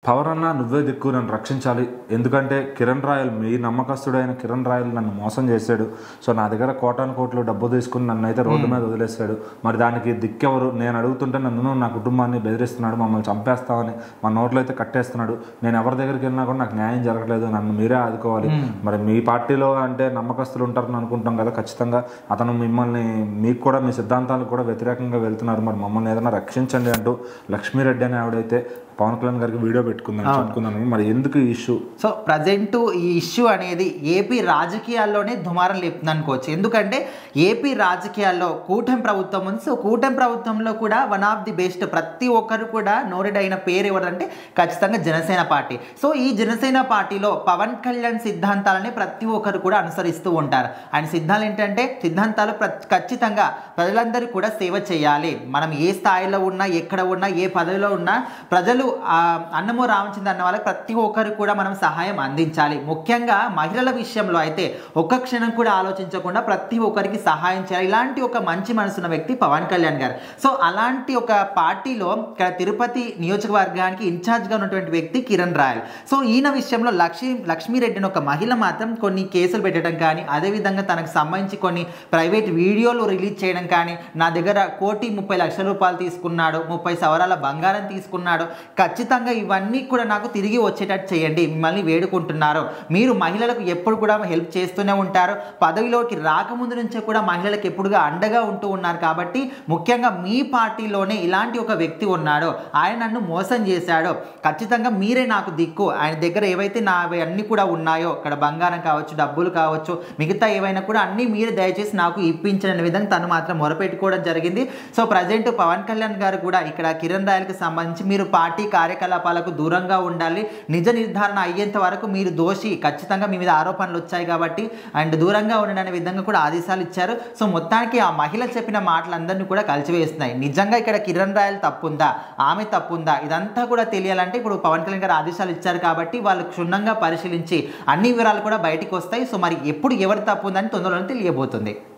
Power అన్నా నువ్వే దిక్కు నన్ను రక్షించాలి. ఎందుకంటే కిరణ్ రాయల్, మీ నమ్మకస్తుడైన కిరణ్ రాయల్ నన్ను మోసం చేశాడు. సో నా దగ్గర కోటాను కోట్లు డబ్బు తీసుకుని నన్ను అయితే రోడ్డు మీద వదిలేశాడు. మరి దానికి దిక్కెవరు? నేను అడుగుతుంటే నన్ను నా కుటుంబాన్ని బెదిరిస్తున్నాడు, మమ్మల్ని చంపేస్తామని మా నోట్లో అయితే కట్టేస్తున్నాడు. నేను ఎవరి దగ్గరికి వెళ్ళినా కూడా నాకు న్యాయం జరగట్లేదు, నన్ను మీరే ఆదుకోవాలి. మరి మీ పార్టీలో అంటే నమ్మకస్తులు ఉంటారని అనుకుంటాం కదా, ఖచ్చితంగా అతను మిమ్మల్ని, మీకు కూడా మీ సిద్ధాంతాలకు కూడా వ్యతిరేకంగా వెళ్తున్నారు, మరి మమ్మల్ని ఏదైనా రక్షించండి అంటూ లక్ష్మీరెడ్డి అని ఆవిడైతే పవన్ కళ్యాణ్ గారికి వీడియో చెప్పుకున్నాను. మరి ఎందుకు ఈ ఇష్యూ? సో ప్రజెంట్ ఈ ఇష్యూ అనేది ఏపీ రాజకీయాల్లోనే దుమారం లేపుతుంది అనుకోవచ్చు. ఎందుకంటే ఏపీ రాజకీయాల్లో కూటమి ప్రభుత్వం ఉంది. సో కూటమి ప్రభుత్వంలో కూడా వన్ ఆఫ్ ది బెస్ట్, ప్రతి ఒక్కరు కూడా నోటెడ్ అయిన పేరు ఎవరంటే ఖచ్చితంగా జనసేన పార్టీ. సో ఈ జనసేన పార్టీలో పవన్ కళ్యాణ్ సిద్ధాంతాలని ప్రతి ఒక్కరు కూడా అనుసరిస్తూ ఉంటారు. ఆయన సిద్ధాంతాలు ఖచ్చితంగా ప్రజలందరూ కూడా సేవ చేయాలి. మనం ఏ స్థాయిలో ఉన్నా, ఎక్కడ ఉన్నా, ఏ పదవిలో ఉన్నా ప్రజలు అన్నమో రామచంద్ర అన్న వాళ్ళకి ప్రతి ఒక్కరు కూడా మనం సహాయం అందించాలి. ముఖ్యంగా మహిళల విషయంలో అయితే ఒక్క క్షణం కూడా ఆలోచించకుండా ప్రతి ఒక్కరికి సహాయం చేయాలి. ఇలాంటి ఒక మంచి మనసున్న వ్యక్తి పవన్ కళ్యాణ్ గారు. సో అలాంటి ఒక పార్టీలో ఇక్కడ తిరుపతి నియోజకవర్గానికి ఇన్ఛార్జ్గా ఉన్నటువంటి వ్యక్తి కిరణ్ రాయల్. సో ఈయన విషయంలో లక్ష్మీరెడ్డిని ఒక మహిళ మాత్రం కొన్ని కేసులు పెట్టడం కానీ, అదేవిధంగా తనకు సంబంధించి కొన్ని ప్రైవేట్ వీడియోలు రిలీజ్ చేయడం కానీ, నా దగ్గర 1,30,00,000 రూపాయలు తీసుకున్నాడు, 30 సవరాల బంగారం తీసుకున్నాడు, ఖచ్చితంగా ఇవన్నీ కూడా నాకు తిరిగి వచ్చేటట్టు చేయండి, మిమ్మల్ని వేడుకుంటున్నారు. మీరు మహిళలకు ఎప్పుడు కూడా హెల్ప్ చేస్తూనే ఉంటారు, పదవిలోకి రాకముందు నుంచే కూడా మహిళలకు ఎప్పుడుగా అండగా ఉంటూ ఉన్నారు. కాబట్టి ముఖ్యంగా మీ పార్టీలోనే ఇలాంటి ఒక వ్యక్తి ఉన్నాడు, ఆయన నన్ను మోసం చేశాడు, ఖచ్చితంగా మీరే నాకు దిక్కు. ఆయన దగ్గర ఏవైతే నావి అన్నీ కూడా ఉన్నాయో, ఇక్కడ బంగారం కావచ్చు, డబ్బులు కావచ్చు, మిగతా ఏవైనా కూడా అన్నీ మీరే దయచేసి నాకు ఇప్పించిన విధంగా తను మాత్రం మొరపెట్టుకోవడం జరిగింది. సో ప్రజెంట్ పవన్ కళ్యాణ్ గారు కూడా ఇక్కడ కిరణ్ రాయల్కి సంబంధించి మీరు పార్టీ కార్యకలాపాలకు దూరంగా ఉండాలి, నిజ నిర్ధారణ అయ్యేంత వరకు మీరు దోషి, ఖచ్చితంగా మీ మీద ఆరోపణలు వచ్చాయి కాబట్టి అండ్ దూరంగా ఉండడానికి విధంగా కూడా ఆదేశాలు ఇచ్చారు. సో మొత్తానికి ఆ మహిళ చెప్పిన మాటలందరినీ కూడా కలిసివేస్తున్నాయి. నిజంగా ఇక్కడ కిరణ్ రాయల్ తప్పుందా, ఆమె తప్పుందా, ఇదంతా కూడా తెలియాలంటే ఇప్పుడు పవన్ కళ్యాణ్ గారు ఆదేశాలు ఇచ్చారు కాబట్టి వాళ్ళు క్షుణ్ణంగా పరిశీలించి అన్ని వివరాలు కూడా బయటికి వస్తాయి. సో మరి ఎప్పుడు ఎవరు తప్పుందని తొందరలోనే తెలియబోతుంది.